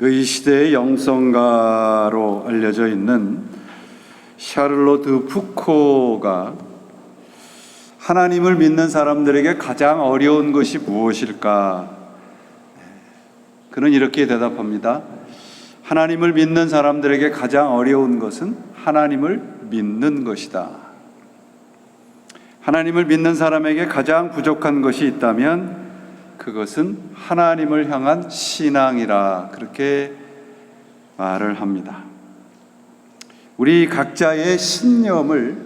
이 시대의 영성가로 알려져 있는 샤를로트 푸코가 하나님을 믿는 사람들에게 가장 어려운 것이 무엇일까? 그는 이렇게 대답합니다. 하나님을 믿는 사람들에게 가장 어려운 것은 하나님을 믿는 것이다. 하나님을 믿는 사람에게 가장 부족한 것이 있다면 그것은 하나님을 향한 신앙이라, 그렇게 말을 합니다. 우리 각자의 신념을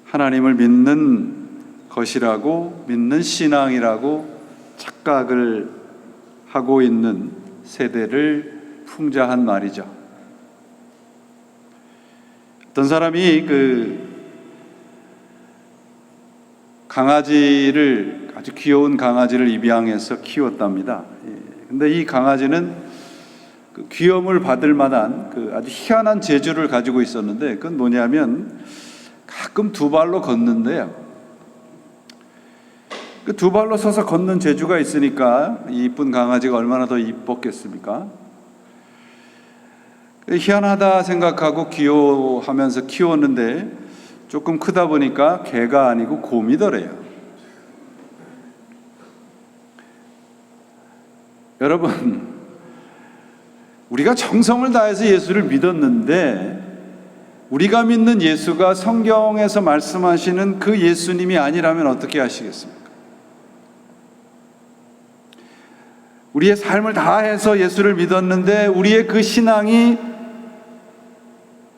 하나님을 믿는 것이라고, 믿는 신앙이라고 착각을 하고 있는 세대를 풍자한 말이죠. 어떤 사람이 강아지를, 아주 귀여운 강아지를 입양해서 키웠답니다. 근데 이 강아지는 귀염을 받을 만한 아주 희한한 재주를 가지고 있었는데, 그건 뭐냐면 가끔 두 발로 걷는데요. 두 발로 서서 걷는 재주가 있으니까 이 이쁜 강아지가 얼마나 더 이뻤겠습니까? 희한하다 생각하고 귀여워하면서 키웠는데 조금 크다 보니까 개가 아니고 곰이더래요. 여러분, 우리가 정성을 다해서 예수를 믿었는데 우리가 믿는 예수가 성경에서 말씀하시는 그 예수님이 아니라면 어떻게 하시겠습니까? 우리의 삶을 다해서 예수를 믿었는데 우리의 그 신앙이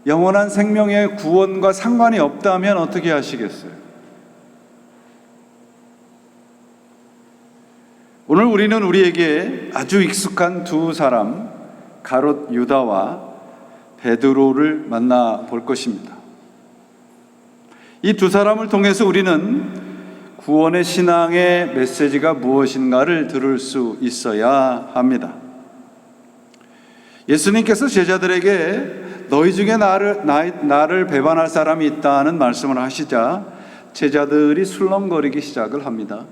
영원한 생명의 구원과 상관이 없다면 어떻게 하시겠어요? 오늘 우리는 우리에게 아주 익숙한 두 사람, 가롯 유다와 베드로를 만나볼 것입니다. 이 두 사람을 통해서 우리는 구원의 신앙의 메시지가 무엇인가를 들을 수 있어야 합니다. 예수님께서 제자들에게 너희 중에 나를 배반할 사람이 있다는 말씀을 하시자 제자들이 술렁거리기 시작을 합니다.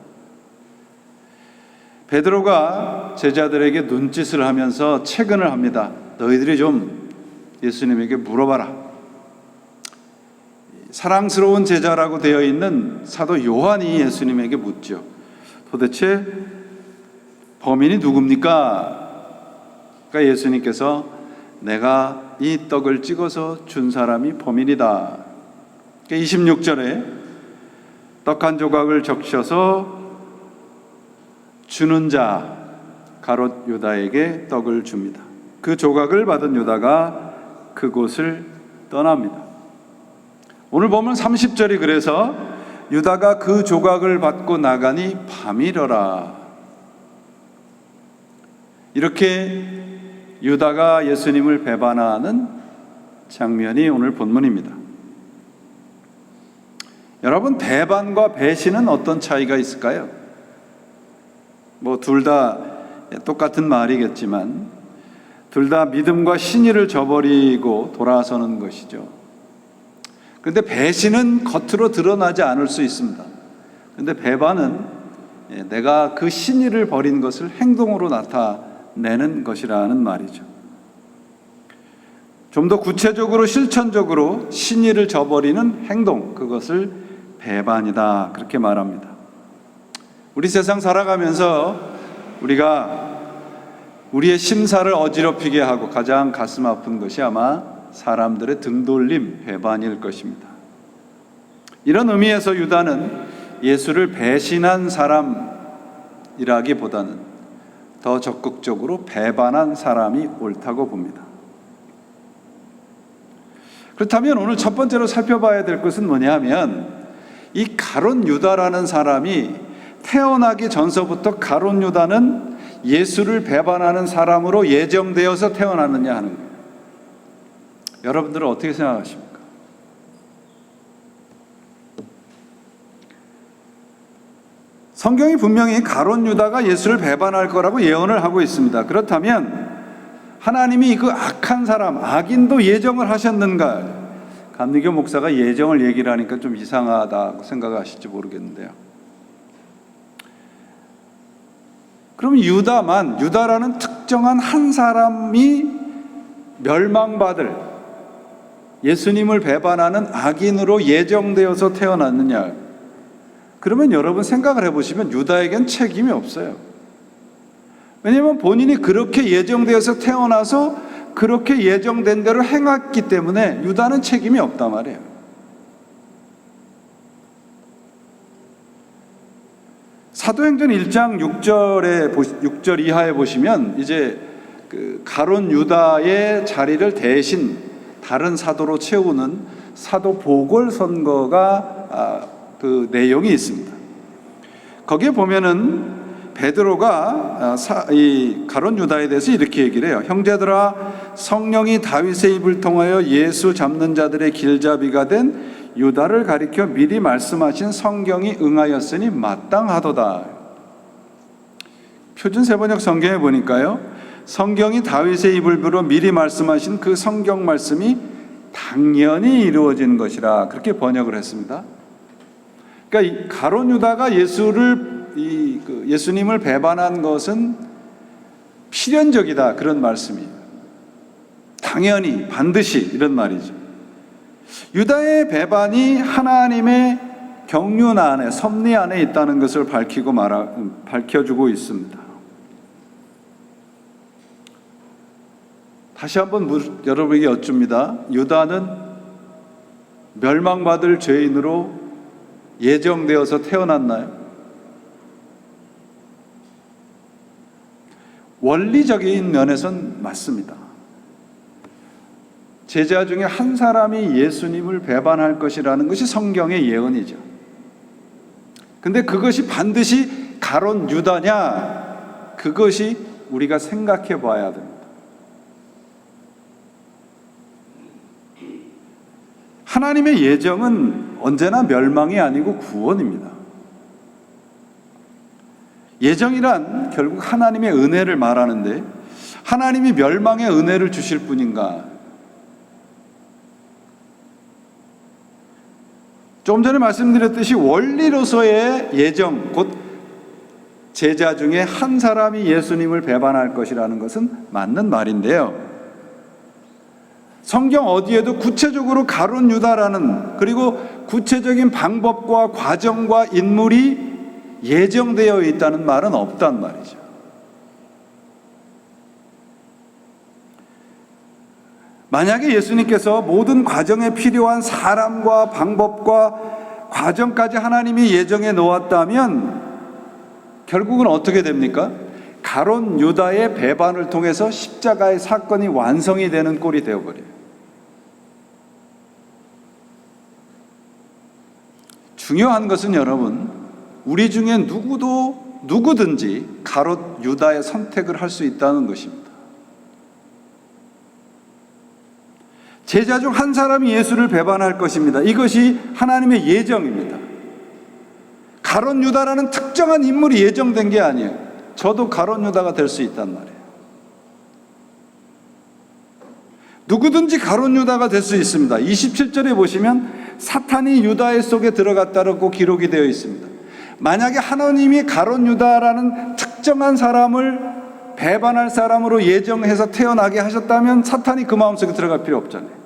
베드로가 제자들에게 눈짓을 하면서 채근을 합니다. 너희들이 좀 예수님에게 물어봐라. 사랑스러운 제자라고 되어 있는 사도 요한이 예수님에게 묻죠. 도대체 범인이 누굽니까? 그러니까 예수님께서 내가 이 떡을 찍어서 준 사람이 범인이다. 26절에 떡 한 조각을 적셔서 주는 자 가롯 유다에게 떡을 줍니다. 그 조각을 받은 유다가 그곳을 떠납니다. 오늘 보면 30절이 그래서 유다가 그 조각을 받고 나가니 밤이러라. 이렇게 유다가 예수님을 배반하는 장면이 오늘 본문입니다. 여러분, 배반과 배신은 어떤 차이가 있을까요? 둘 다 똑같은 말이겠지만 둘 다 믿음과 신의를 저버리고 돌아서는 것이죠. 그런데 배신은 겉으로 드러나지 않을 수 있습니다. 그런데 배반은 내가 그 신의를 버린 것을 행동으로 나타내는 것이라는 말이죠. 좀 더 구체적으로 실천적으로 신의를 저버리는 행동, 그것을 배반이다, 그렇게 말합니다. 우리 세상 살아가면서 우리가 우리의 심사를 어지럽히게 하고 가장 가슴 아픈 것이 아마 사람들의 등돌림, 배반일 것입니다. 이런 의미에서 유다는 예수를 배신한 사람이라기보다는 더 적극적으로 배반한 사람이 옳다고 봅니다. 그렇다면 오늘 첫 번째로 살펴봐야 될 것은 뭐냐 하면 이 가롯 유다라는 사람이 태어나기 전서부터 가롯 유다는 예수를 배반하는 사람으로 예정되어서 태어났느냐 하는 거예요. 여러분들은 어떻게 생각하십니까? 성경이 분명히 가롯 유다가 예수를 배반할 거라고 예언을 하고 있습니다. 그렇다면 하나님이 그 악한 사람, 악인도 예정을 하셨는가? 감리교 목사가 예정을 얘기를 하니까 좀 이상하다고 생각하실지 모르겠는데요. 그럼 유다라는 특 특정한 한 사람이 멸망받을, 예수님을 배반하는 악인으로 예정되어서 태어났느냐? 그러면 여러분 생각을 해보시면 유다에겐 책임이 없어요. 왜냐하면 본인이 그렇게 예정되어서 태어나서 그렇게 예정된 대로 행했기 때문에 유다는 책임이 없단 말이에요. 사도행전 1장 6절 이하에 보시면 이제 그 가룟 유다의 자리를 대신 다른 사도로 채우는 사도 보궐선거가 그 내용이 있습니다. 거기에 보면은 베드로가 이 가룟 유다에 대해서 이렇게 얘기를 해요. 형제들아, 성령이 다윗의 입을 통하여 예수 잡는 자들의 길잡이가 된 유다를 가리켜 미리 말씀하신 성경이 응하였으니 마땅하도다. 표준 세번역 성경에 보니까요, 성경이 다윗의 입을 불어 미리 말씀하신 그 성경 말씀이 당연히 이루어진 것이라, 그렇게 번역을 했습니다. 그러니까 가룟 유다가 예수님을 배반한 것은 필연적이다, 그런 말씀이에요. 당연히, 반드시, 이런 말이죠. 유다의 배반이 하나님의 경륜 안에, 섭리 안에 있다는 것을 밝혀주고 있습니다. 다시 한번 여러분에게 여쭙니다. 유다는 멸망받을 죄인으로 예정되어서 태어났나요? 원리적인 면에선 맞습니다. 제자 중에 한 사람이 예수님을 배반할 것이라는 것이 성경의 예언이죠. 근데 그것이 반드시 가룟 유다냐? 그것이 우리가 생각해 봐야 됩니다. 하나님의 예정은 언제나 멸망이 아니고 구원입니다. 예정이란 결국 하나님의 은혜를 말하는데, 하나님이 멸망의 은혜를 주실 분인가? 좀 전에 말씀드렸듯이 원리로서의 예정, 곧 제자 중에 한 사람이 예수님을 배반할 것이라는 것은 맞는 말인데요, 성경 어디에도 구체적으로 가룟 유다라는, 그리고 구체적인 방법과 과정과 인물이 예정되어 있다는 말은 없단 말이죠. 만약에 예수님께서 모든 과정에 필요한 사람과 방법과 과정까지 하나님이 예정해 놓았다면 결국은 어떻게 됩니까? 가룟 유다의 배반을 통해서 십자가의 사건이 완성이 되는 꼴이 되어버려요. 중요한 것은 여러분, 우리 중에 누구든지 가룟 유다의 선택을 할 수 있다는 것입니다. 제자 중 한 사람이 예수를 배반할 것입니다. 이것이 하나님의 예정입니다. 가룟 유다라는 특정한 인물이 예정된 게 아니에요. 저도 가룟 유다가 될 수 있단 말이에요. 누구든지 가룟 유다가 될 수 있습니다. 27절에 보시면 사탄이 유다의 속에 들어갔다고 기록이 되어 있습니다. 만약에 하나님이 가룟 유다라는 특정한 사람을 배반할 사람으로 예정해서 태어나게 하셨다면 사탄이 그 마음속에 들어갈 필요 없잖아요.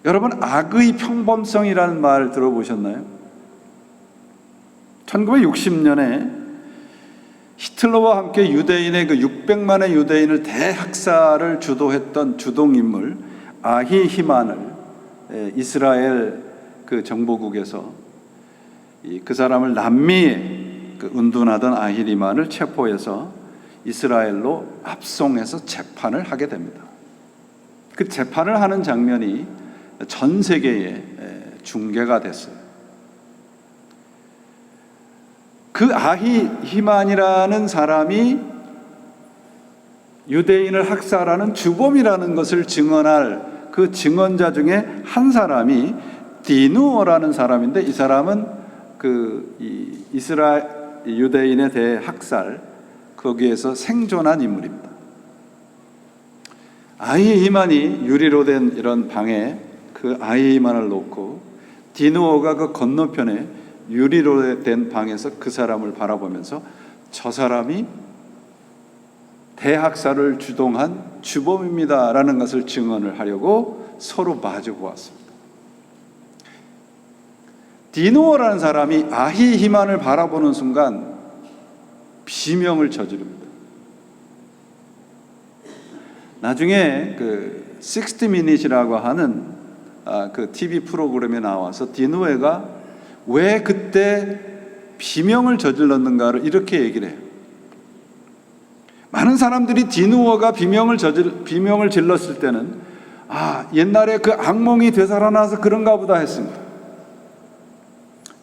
여러분, 악의 평범성이라는 말 들어보셨나요? 1960년에 히틀러와 함께 유대인의 그 600만의 유대인을 대학살을 주도했던 주동인물 아히히만을 이스라엘 그 정보국에서 그 사람을 남미에 운둔하던 아히리만을 체포해서 이스라엘로 압송해서 재판을 하게 됩니다. 그 재판을 하는 장면이 전 세계에 중계가 됐어요. 그 아히히만이라는 사람이 유대인을 학살하는 주범이라는 것을 증언할 그 증언자 중에 한 사람이 디누어라는 사람인데, 이 사람은 이스라엘 유대인의 대학살 거기에서 생존한 인물입니다. 아히히만이 유리로 된 이런 방에 그 아히히만을 놓고 디누어가 그 건너편에 유리로 된 방에서 그 사람을 바라보면서 저 사람이 대학살을 주동한 주범입니다라는 것을 증언을 하려고 서로 마주 보았습니다. 디노어라는 사람이 아히히만을 바라보는 순간 비명을 저지릅니다. 나중에 그 60미닛이라고 하는 그 TV 프로그램에 나와서 디노에가 왜 그때 비명을 저질렀는가를 이렇게 얘기를 해요. 많은 사람들이 디누어가 비명을 질렀을 때는 옛날에 그 악몽이 되살아나서 그런가 보다 했습니다.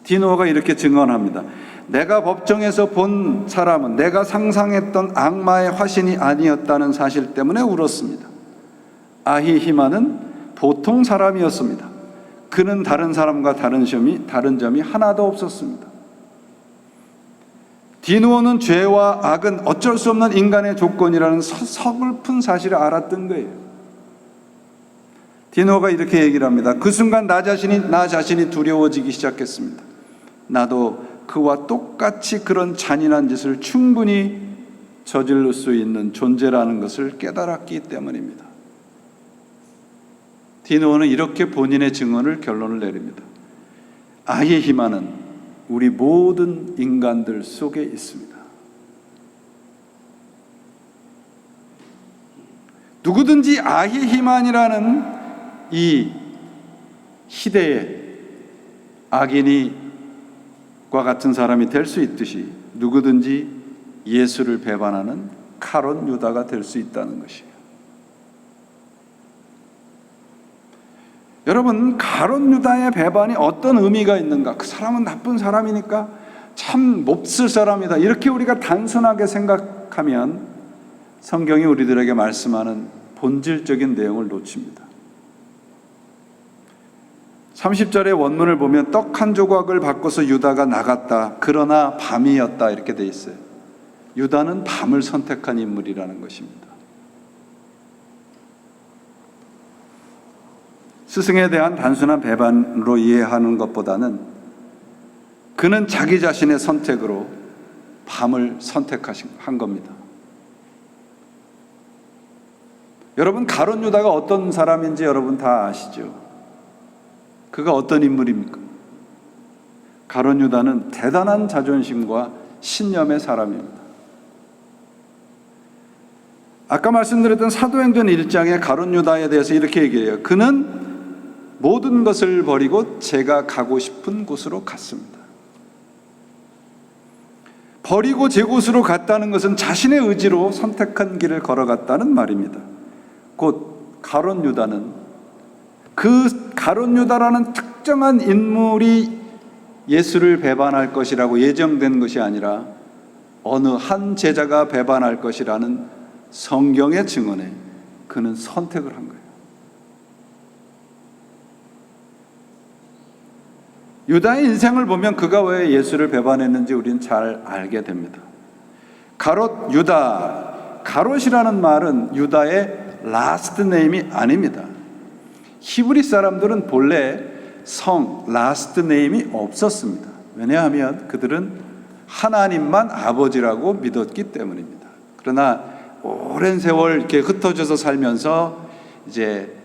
디누어가 이렇게 증언합니다. 내가 법정에서 본 사람은 내가 상상했던 악마의 화신이 아니었다는 사실 때문에 울었습니다. 아히히만은 보통 사람이었습니다. 그는 다른 사람과 다른 점이 하나도 없었습니다. 디누어는 죄와 악은 어쩔 수 없는 인간의 조건이라는 서글픈 사실을 알았던 거예요. 디누어가 이렇게 얘기를 합니다. 그 순간 나 자신이 두려워지기 시작했습니다. 나도 그와 똑같이 그런 잔인한 짓을 충분히 저지를 수 있는 존재라는 것을 깨달았기 때문입니다. 디누어는 이렇게 본인의 증언을 결론을 내립니다. 아히히만은 우리 모든 인간들 속에 있습니다. 누구든지 아히히만이라는 이 시대에 악인과 같은 사람이 될 수 있듯이 누구든지 예수를 배반하는 가룟 유다가 될 수 있다는 것이에요. 여러분, 가룟 유다의 배반이 어떤 의미가 있는가? 그 사람은 나쁜 사람이니까 참 몹쓸 사람이다, 이렇게 우리가 단순하게 생각하면 성경이 우리들에게 말씀하는 본질적인 내용을 놓칩니다. 30절의 원문을 보면 떡 한 조각을 바꿔서 유다가 나갔다, 그러나 밤이었다, 이렇게 돼 있어요. 유다는 밤을 선택한 인물이라는 것입니다. 스승에 대한 단순한 배반으로 이해하는 것보다는 그는 자기 자신의 선택으로 밤을 선택한 겁니다. 여러분, 가룟 유다가 어떤 사람인지 여러분 다 아시죠? 그가 어떤 인물입니까? 가룟 유다는 대단한 자존심과 신념의 사람입니다. 아까 말씀드렸던 사도행전 1장에 가룟 유다에 대해서 이렇게 얘기해요. 그는 모든 것을 버리고 제가 가고 싶은 곳으로 갔습니다. 버리고 제 곳으로 갔다는 것은 자신의 의지로 선택한 길을 걸어갔다는 말입니다. 곧 가룟 유다는 그 가룟 유다라는 특정한 인물이 예수를 배반할 것이라고 예정된 것이 아니라 어느 한 제자가 배반할 것이라는 성경의 증언에 그는 선택을 한 거예요. 유다의 인생을 보면 그가 왜 예수를 배반했는지 우리는 잘 알게 됩니다. 가롯 유다, 가롯이라는 말은 유다의 라스트 네임이 아닙니다. 히브리 사람들은 본래 성 라스트 네임이 없었습니다. 왜냐하면 그들은 하나님만 아버지라고 믿었기 때문입니다. 그러나 오랜 세월 이렇게 흩어져서 살면서 이제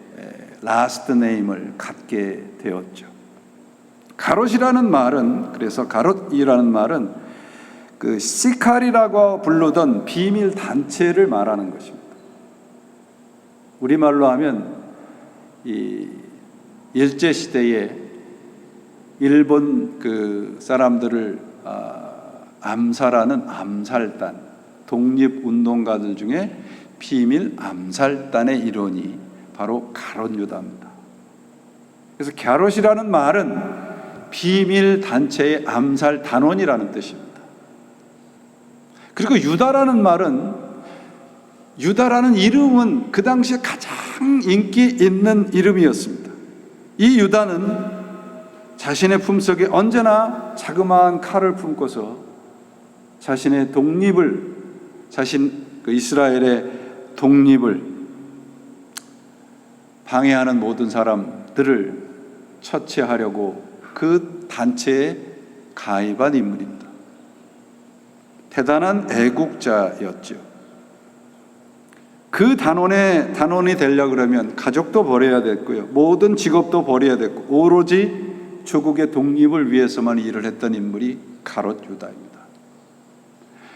라스트 네임을 갖게 되었죠. 가롯이라는 말은, 그래서 가롯이라는 말은 그 시칼이라고 부르던 비밀 단체를 말하는 것입니다. 우리말로 하면 이 일제 시대에 일본 그 사람들을 암살하는 암살단, 독립운동가들 중에 비밀 암살단의 일원이 바로 가롯 유다입니다. 그래서 가롯이라는 말은 비밀 단체의 암살 단원이라는 뜻입니다. 그리고 유다라는 말은, 유다라는 이름은 그 당시에 가장 인기 있는 이름이었습니다. 이 유다는 자신의 품속에 언제나 자그마한 칼을 품고서 자신의 독립을, 그 이스라엘의 독립을 방해하는 모든 사람들을 처치하려고 그 단체의 가입한 인물입니다. 대단한 애국자였죠. 그 단원이 되려고 그러면 가족도 버려야 됐고요, 모든 직업도 버려야 됐고, 오로지 조국의 독립을 위해서만 일을 했던 인물이 가롯 유다입니다.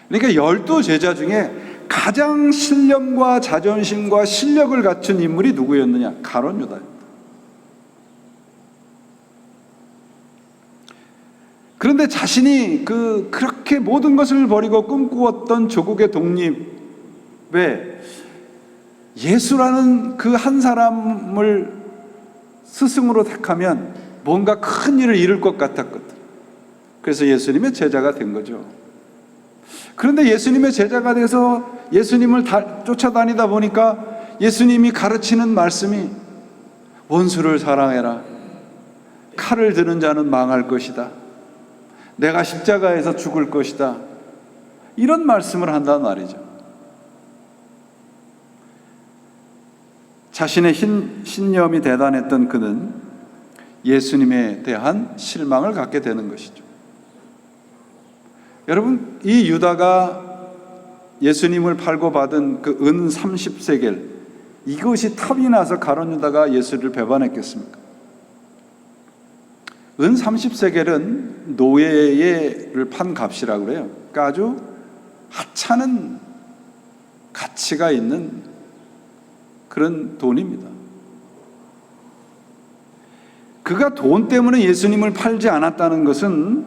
그러니까 12제자 중에 가장 신념과 자존심과 실력을 갖춘 인물이 누구였느냐? 가롯 유다입니다. 그런데 자신이 그렇게 모든 것을 버리고 꿈꾸었던 조국의 독립에 예수라는 그 한 사람을 스승으로 택하면 뭔가 큰 일을 이룰 것 같았거든. 그래서 예수님의 제자가 된 거죠. 그런데 예수님의 제자가 돼서 예수님을 쫓아다니다 보니까 예수님이 가르치는 말씀이 원수를 사랑해라, 칼을 드는 자는 망할 것이다, 내가 십자가에서 죽을 것이다, 이런 말씀을 한단 말이죠. 자신의 신념이 대단했던 그는 예수님에 대한 실망을 갖게 되는 것이죠. 여러분, 이 유다가 예수님을 팔고 받은 그 은 30세겔, 이것이 탑이 나서 가롯 유다가 예수를 배반했겠습니까? 은 30세겔은 노예를 판 값이라고 그래요. 그러니까 아주 하찮은 가치가 있는 그런 돈입니다. 그가 돈 때문에 예수님을 팔지 않았다는 것은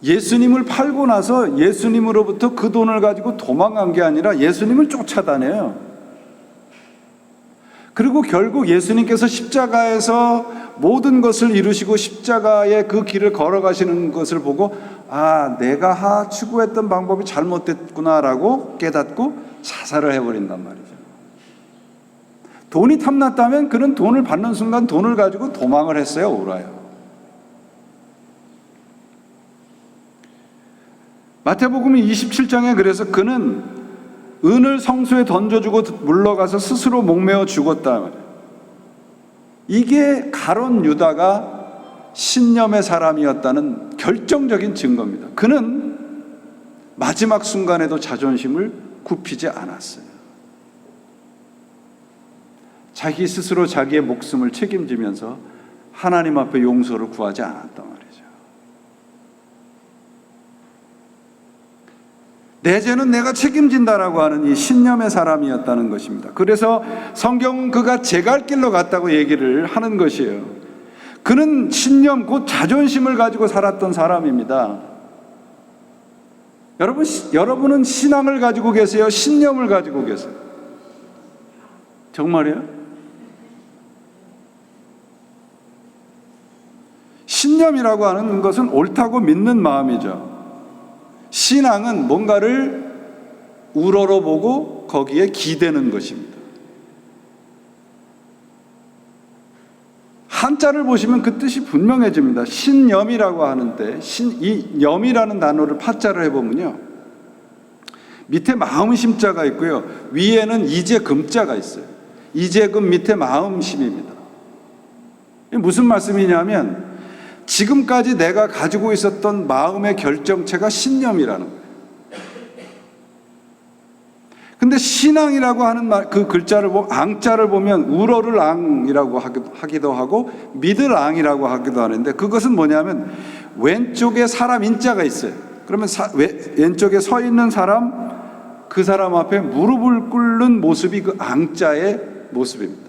예수님을 팔고 나서 예수님으로부터 그 돈을 가지고 도망간 게 아니라 예수님을 쫓아다녀요. 그리고 결국 예수님께서 십자가에서 모든 것을 이루시고 십자가의 그 길을 걸어가시는 것을 보고, 아, 내가 추구했던 방법이 잘못됐구나라고 깨닫고 자살을 해버린단 말이죠. 돈이 탐났다면 그는 돈을 받는 순간 돈을 가지고 도망을 했어요. 오라요. 마태복음 27장에 그래서 그는 은을 성소에 던져주고 물러가서 스스로 목매어 죽었다 말이에요. 이게 가롯 유다가 신념의 사람이었다는 결정적인 증거입니다. 그는 마지막 순간에도 자존심을 굽히지 않았어요. 자기 스스로 자기의 목숨을 책임지면서 하나님 앞에 용서를 구하지 않았단 말이죠. 내 죄는 내가 책임진다라고 하는 이 신념의 사람이었다는 것입니다. 그래서 성경은 그가 제갈 길로 갔다고 얘기를 하는 것이에요. 그는 신념, 곧 자존심을 가지고 살았던 사람입니다. 여러분은 신앙을 가지고 계세요? 신념을 가지고 계세요? 정말이에요? 신념이라고 하는 것은 옳다고 믿는 마음이죠. 신앙은 뭔가를 우러러보고 거기에 기대는 것입니다. 한자를 보시면 그 뜻이 분명해집니다. 신념이라고 하는데 이 염이라는 단어를 파자를 해보면요, 밑에 마음심자가 있고요, 위에는 이재금자가 있어요. 이재금 밑에 마음심입니다. 무슨 말씀이냐면 지금까지 내가 가지고 있었던 마음의 결정체가 신념이라는 거예요. 근데 신앙이라고 하는 그 글자를 보면, 앙자를 보면 우러를 앙이라고 하기도 하고 믿을 앙이라고 하기도 하는데, 그것은 뭐냐면 왼쪽에 사람 인자가 있어요. 그러면 왼쪽에 서 있는 사람, 그 사람 앞에 무릎을 꿇는 모습이 그 앙자의 모습입니다.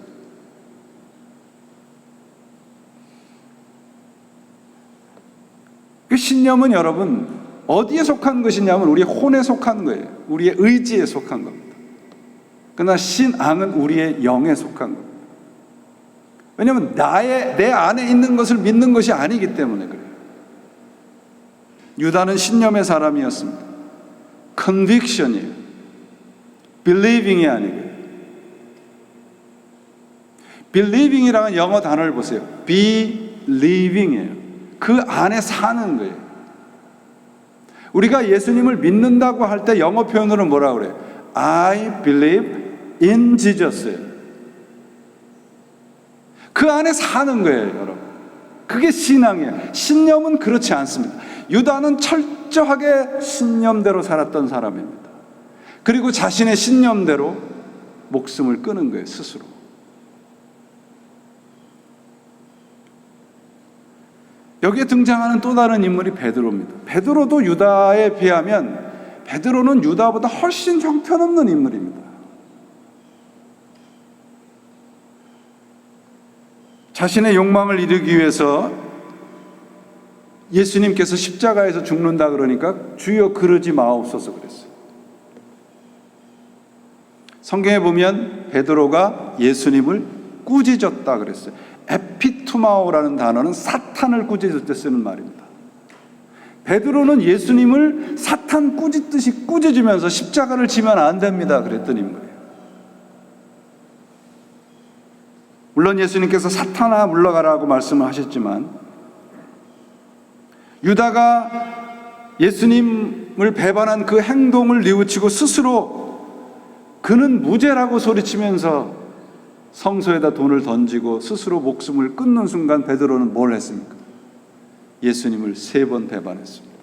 그 신념은 여러분 어디에 속한 것이냐면 우리의 혼에 속한 거예요. 우리의 의지에 속한 겁니다. 그러나 신앙은 우리의 영에 속한 겁니다. 왜냐하면 내 안에 있는 것을 믿는 것이 아니기 때문에 그래요. 유다는 신념의 사람이었습니다. conviction이에요. believing이 아니고요. believing이라는 영어 단어를 보세요. believing이에요. 그 안에 사는 거예요. 우리가 예수님을 믿는다고 할 때 영어 표현으로 뭐라고 그래요? I believe in Jesus. 그 안에 사는 거예요, 여러분. 그게 신앙이에요. 신념은 그렇지 않습니다. 유다는 철저하게 신념대로 살았던 사람입니다. 그리고 자신의 신념대로 목숨을 끊은 거예요, 스스로. 여기에 등장하는 또 다른 인물이 베드로입니다. 베드로도 유다에 비하면 베드로는 유다보다 훨씬 형편없는 인물입니다. 자신의 욕망을 이루기 위해서 예수님께서 십자가에서 죽는다 그러니까 주여 그러지 마옵소서 그랬어요. 성경에 보면 베드로가 예수님을 꾸짖었다 그랬어요. 에피투마오라는 단어는 사탄을 꾸짖을 때 쓰는 말입니다. 베드로는 예수님을 사탄 꾸짖듯이 꾸짖으면서 십자가를 지면 안 됩니다 그랬던 인물이에요. 물론 예수님께서 사탄아 물러가라고 말씀을 하셨지만 유다가 예수님을 배반한 그 행동을 뉘우치고 스스로 그는 무죄라고 소리치면서 성소에다 돈을 던지고 스스로 목숨을 끊는 순간 베드로는 뭘 했습니까? 예수님을 3번 배반했습니다.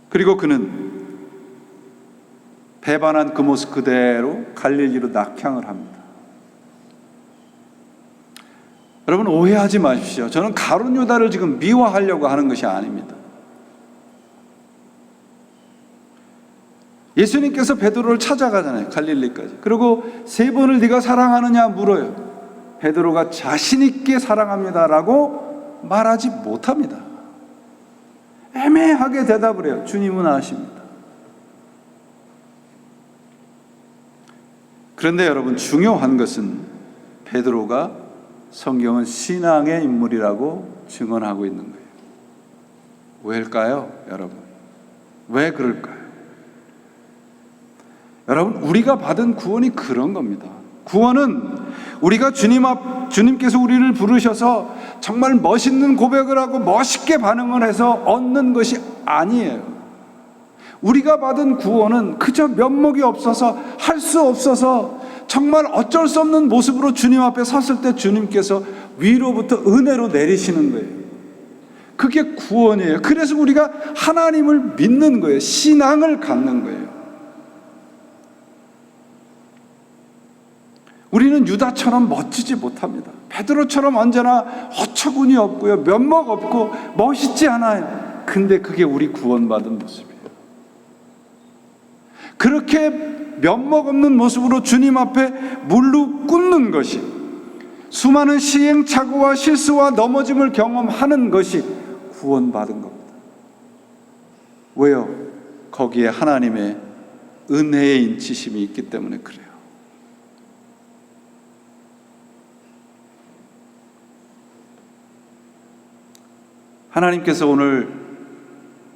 그리고 그는 배반한 그 모습 그대로 갈릴리로 낙향을 합니다. 여러분 오해하지 마십시오. 저는 가룟 유다를 지금 미화하려고 하는 것이 아닙니다. 예수님께서 베드로를 찾아가잖아요, 갈릴리까지. 그리고 3번을 네가 사랑하느냐 물어요. 베드로가 자신 있게 사랑합니다라고 말하지 못합니다. 애매하게 대답을 해요. 주님은 아십니다. 그런데 여러분 중요한 것은 베드로가 성경은 신앙의 인물이라고 증언하고 있는 거예요. 왜일까요, 여러분? 왜 그럴까요? 여러분, 우리가 받은 구원이 그런 겁니다. 구원은 우리가 주님께서 우리를 부르셔서 정말 멋있는 고백을 하고 멋있게 반응을 해서 얻는 것이 아니에요. 우리가 받은 구원은 그저 면목이 없어서 할 수 없어서 정말 어쩔 수 없는 모습으로 주님 앞에 섰을 때 주님께서 위로부터 은혜로 내리시는 거예요. 그게 구원이에요. 그래서 우리가 하나님을 믿는 거예요. 신앙을 갖는 거예요. 우리는 유다처럼 멋지지 못합니다. 베드로처럼 언제나 어처구니 없고요, 면목 없고 멋있지 않아요. 근데 그게 우리 구원받은 모습이에요. 그렇게 면목 없는 모습으로 주님 앞에 무릎 꿇는 것이, 수많은 시행착오와 실수와 넘어짐을 경험하는 것이 구원받은 겁니다. 왜요? 거기에 하나님의 은혜의 인치심이 있기 때문에 그래요. 하나님께서 오늘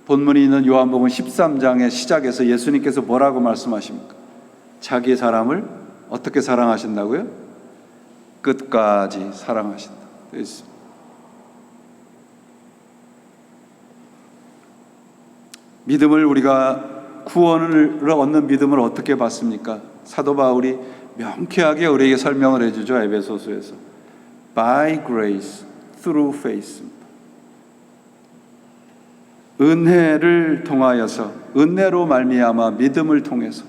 본문이 있는 요한복음 13장의 시작에서 예수님께서 뭐라고 말씀하십니까? 자기 사람을 어떻게 사랑하신다고요? 끝까지 사랑하신다. 되어 있습니다. 믿음을 우리가 구원을 얻는 믿음을 어떻게 받습니까? 사도 바울이 명쾌하게 우리에게 설명을 해주죠. 에베소서에서 By grace through faith. 은혜를 통하여서, 은혜로 말미암아 믿음을 통해서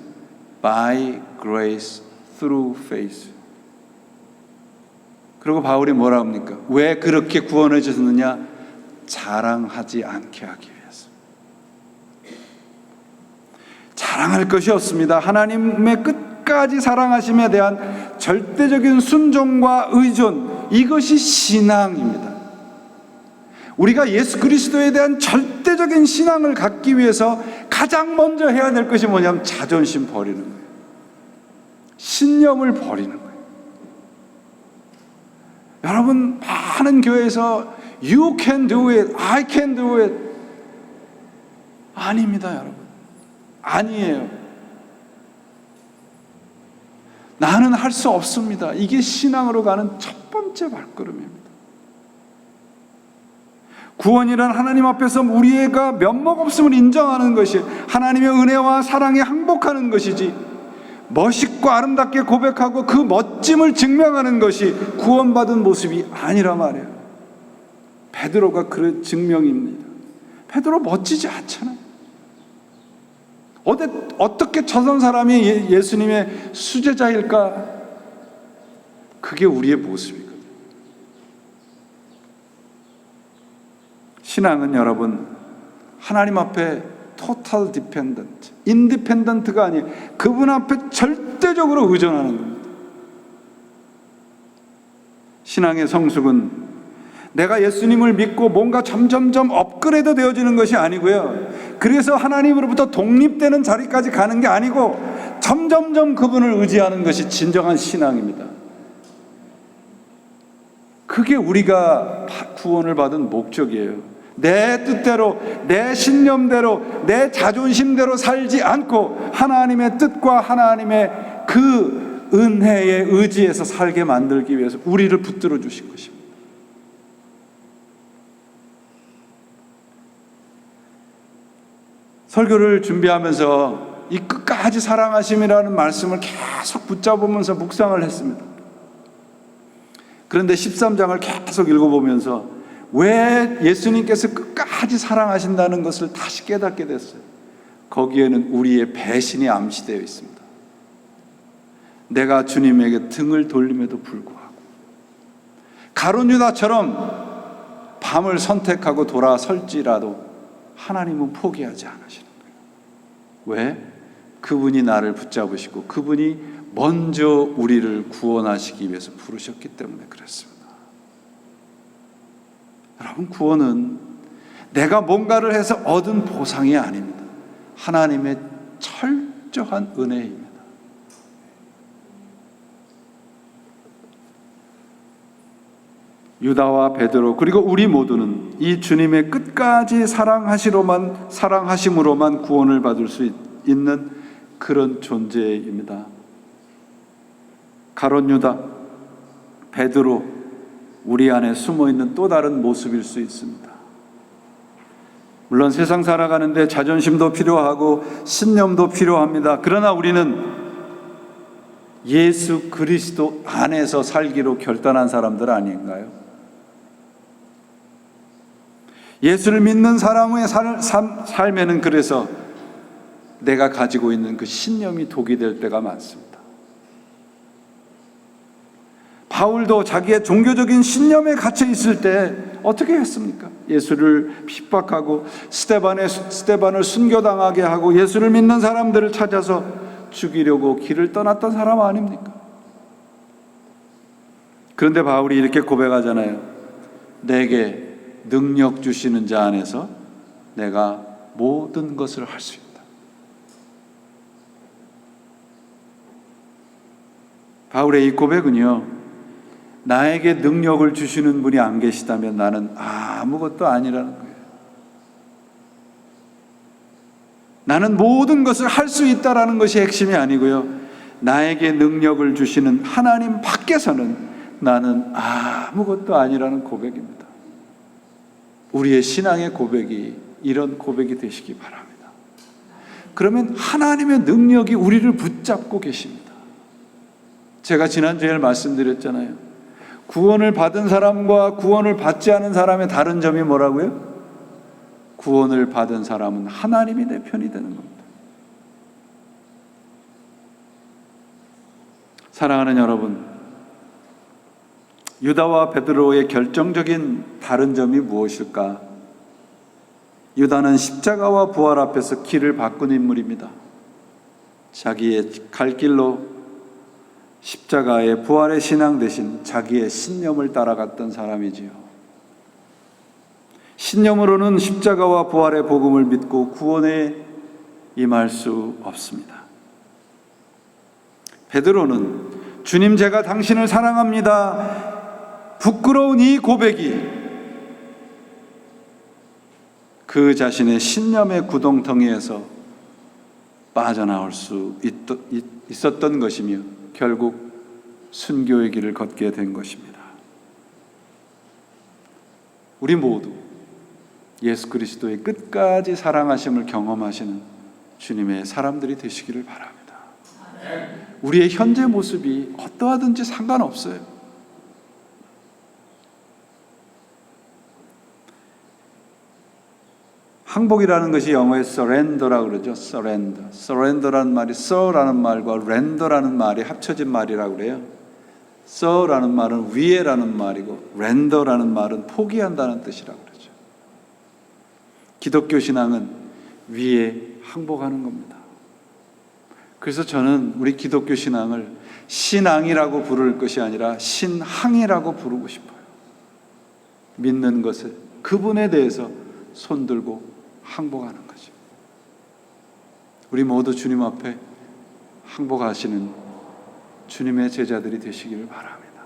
by grace through faith. 그리고 바울이 뭐라 합니까? 왜 그렇게 구원해 주셨느냐? 자랑하지 않게 하기 위해서. 자랑할 것이 없습니다. 하나님의 끝까지 사랑하심에 대한 절대적인 순종과 의존, 이것이 신앙입니다. 우리가 예수 그리스도에 대한 절대적인 신앙을 갖기 위해서 가장 먼저 해야 될 것이 뭐냐면 자존심 버리는 거예요. 신념을 버리는 거예요. 여러분, 많은 교회에서 You can do it, I can do it. 아닙니다, 여러분. 아니에요. 나는 할 수 없습니다. 이게 신앙으로 가는 첫 번째 발걸음입니다. 구원이란 하나님 앞에서 우리가 면목 없음을 인정하는 것이, 하나님의 은혜와 사랑에 항복하는 것이지, 멋있고 아름답게 고백하고 그 멋짐을 증명하는 것이 구원받은 모습이 아니라 말이에요. 베드로가 그 증명입니다. 베드로 멋지지 않잖아요. 어떻게 저런 사람이 예수님의 수제자일까? 그게 우리의 모습이거든요. 신앙은 여러분, 하나님 앞에 total dependent, independent가 아니에요. 그분 앞에 절대적으로 의존하는 겁니다. 신앙의 성숙은 내가 예수님을 믿고 뭔가 점점점 업그레이드 되어지는 것이 아니고요, 그래서 하나님으로부터 독립되는 자리까지 가는 게 아니고 점점점 그분을 의지하는 것이 진정한 신앙입니다. 그게 우리가 구원을 받은 목적이에요. 내 뜻대로, 내 신념대로, 내 자존심대로 살지 않고 하나님의 뜻과 하나님의 그 은혜에 의지해서 살게 만들기 위해서 우리를 붙들어 주신 것입니다. 설교를 준비하면서 이 끝까지 사랑하심이라는 말씀을 계속 붙잡으면서 묵상을 했습니다. 그런데 13장을 계속 읽어보면서 왜 예수님께서 끝까지 사랑하신다는 것을 다시 깨닫게 됐어요. 거기에는 우리의 배신이 암시되어 있습니다. 내가 주님에게 등을 돌림에도 불구하고 가룟 유다처럼 밤을 선택하고 돌아설지라도 하나님은 포기하지 않으시는 거예요. 왜? 그분이 나를 붙잡으시고 그분이 먼저 우리를 구원하시기 위해서 부르셨기 때문에 그렇습니다. 여러분, 구원은 내가 뭔가를 해서 얻은 보상이 아닙니다. 하나님의 철저한 은혜입니다. 유다와 베드로 그리고 우리 모두는 이 주님의 끝까지 사랑하심으로만 구원을 받을 수 있는 그런 존재입니다. 가룟 유다, 베드로, 우리 안에 숨어있는 또 다른 모습일 수 있습니다. 물론 세상 살아가는데 자존심도 필요하고 신념도 필요합니다. 그러나 우리는 예수 그리스도 안에서 살기로 결단한 사람들 아닌가요? 예수를 믿는 사람의 삶에는 그래서 내가 가지고 있는 그 신념이 독이 될 때가 많습니다. 바울도 자기의 종교적인 신념에 갇혀 있을 때 어떻게 했습니까? 예수를 핍박하고 스데반을 순교당하게 하고 예수를 믿는 사람들을 찾아서 죽이려고 길을 떠났던 사람 아닙니까? 그런데 바울이 이렇게 고백하잖아요. 내게 능력 주시는 자 안에서 내가 모든 것을 할 수 있다. 바울의 이 고백은요, 나에게 능력을 주시는 분이 안 계시다면 나는 아무것도 아니라는 거예요. 나는 모든 것을 할 수 있다라는 것이 핵심이 아니고요, 나에게 능력을 주시는 하나님 밖에서는 나는 아무것도 아니라는 고백입니다. 우리의 신앙의 고백이 이런 고백이 되시기 바랍니다. 그러면 하나님의 능력이 우리를 붙잡고 계십니다. 제가 지난주에 말씀드렸잖아요. 구원을 받은 사람과 구원을 받지 않은 사람의 다른 점이 뭐라고요? 구원을 받은 사람은 하나님이 내 편이 되는 겁니다. 사랑하는 여러분, 유다와 베드로의 결정적인 다른 점이 무엇일까? 유다는 십자가와 부활 앞에서 길을 바꾼 인물입니다. 자기의 갈 길로 십자가의 부활의 신앙 대신 자기의 신념을 따라갔던 사람이지요. 신념으로는 십자가와 부활의 복음을 믿고 구원에 임할 수 없습니다. 베드로는 주님, 제가 당신을 사랑합니다. 부끄러운 이 고백이 그 자신의 신념의 구덩텅이에서 빠져나올 수 있었던 것이며 결국 순교의 길을 걷게 된 것입니다. 우리 모두 예수 그리스도의 끝까지 사랑하심을 경험하시는 주님의 사람들이 되시기를 바랍니다. 우리의 현재 모습이 어떠하든지 상관없어요. 항복이라는 것이 영어의 surrender라고 그러죠. surrender. surrender라는 말이 sir라는 말과 render라는 말이 합쳐진 말이라고 그래요. sir라는 말은 위에라는 말이고 render라는 말은 포기한다는 뜻이라고 그러죠. 기독교 신앙은 위에 항복하는 겁니다. 그래서 저는 우리 기독교 신앙을 신앙이라고 부를 것이 아니라 신항이라고 부르고 싶어요. 믿는 것을, 그분에 대해서 손들고 항복하는 거죠. 우리 모두 주님 앞에 항복하시는 주님의 제자들이 되시기를 바랍니다.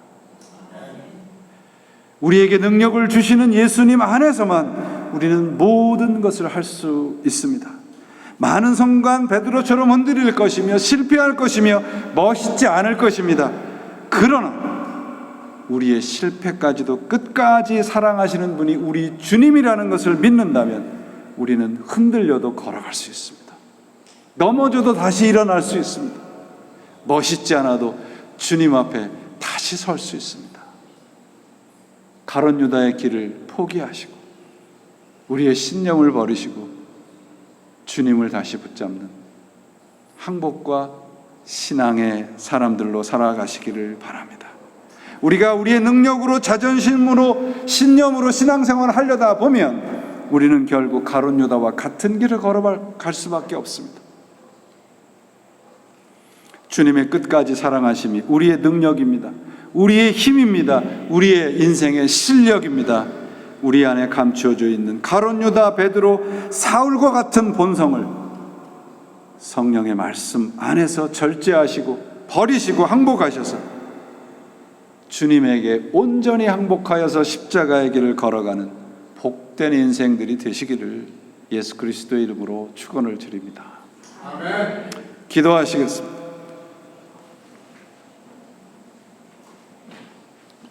우리에게 능력을 주시는 예수님 안에서만 우리는 모든 것을 할 수 있습니다. 많은 성관 베드로처럼 흔들릴 것이며 실패할 것이며 멋있지 않을 것입니다. 그러나 우리의 실패까지도 끝까지 사랑하시는 분이 우리 주님이라는 것을 믿는다면 우리는 흔들려도 걸어갈 수 있습니다. 넘어져도 다시 일어날 수 있습니다. 멋있지 않아도 주님 앞에 다시 설 수 있습니다. 가룟 유다의 길을 포기하시고 우리의 신념을 버리시고 주님을 다시 붙잡는 항복과 신앙의 사람들로 살아가시기를 바랍니다. 우리가 우리의 능력으로, 자존심으로, 신념으로 신앙생활을 하려다 보면 우리는 결국 가룟 유다와 같은 길을 걸어갈 수밖에 없습니다. 주님의 끝까지 사랑하심이 우리의 능력입니다. 우리의 힘입니다. 우리의 인생의 실력입니다. 우리 안에 감추어져 있는 가룟 유다, 베드로, 사울과 같은 본성을 성령의 말씀 안에서 절제하시고 버리시고 항복하셔서 주님에게 온전히 항복하여서 십자가의 길을 걸어가는 복된 인생들이 되시기를 예수 그리스도의 이름으로 축원을 드립니다. 아멘. 기도하시겠습니다.